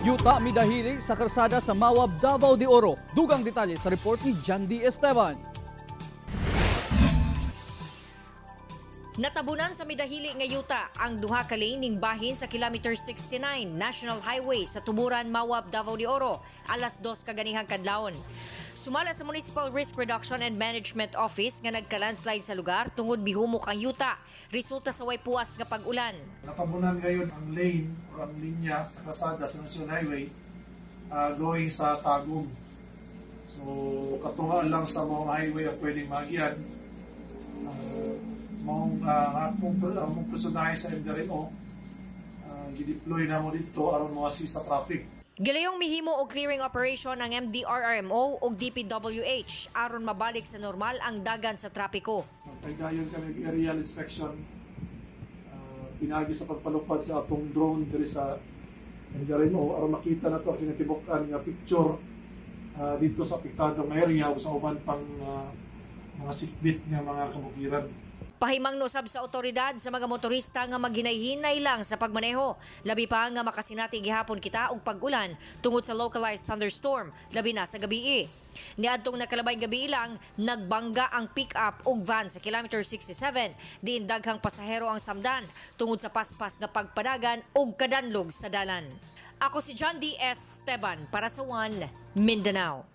Yuta, midahili sa karsada sa Mawab, Davao de Oro. Dugang detalye sa report ni John D. Esteban. Natabunan sa midahili nga yuta ang duha ka lane ning bahin sa kilometer 69 National Highway sa Tuburan, Mawab, Davao de Oro, alas 2 kaganihang kadlawon. Sumala sa Municipal Risk Reduction and Management Office nga nagka-landslide sa lugar tungod bihumok ang yuta, resulta sa way puwas nga pag-ulan. Natabunan ngayon ang lane o ang linya sa kalsada sa National Highway going sa Tagum. So katungaan lang sa mga highway ang pwedeng magian. Mong personahe sa MDRO, gideploy na mo dito aron mo assist sa traffic. Gilayong mihimo og clearing operation ang MDRRMO ug DPWH aron mabalik sa normal ang dagan sa Trapiko. Pagdayon kami aerial inspection, pinagi sa pagpalupad sa atong drone diri sa MDRMO aron makita na to ang kinatibukan nga picture dito sa apektadong area ug sa uban pang mga sikbit nga mga kabukiran. Pahimang nosab sa otoridad sa mga motorista nga maghinay-hinay lang sa pagmaneho. Labi pa nga makasinati gihapon kita og pag-ulan tungod sa localized thunderstorm, labi na sa gabii. Niadtong nakalabay gabi lang, nagbangga ang pick-up ug van sa kilometer 67, diin daghang pasahero ang samdan tungod sa paspas nga pagpadagan ug kadanlog sa dalan. Ako si John D. Esteban para sa One Mindanao.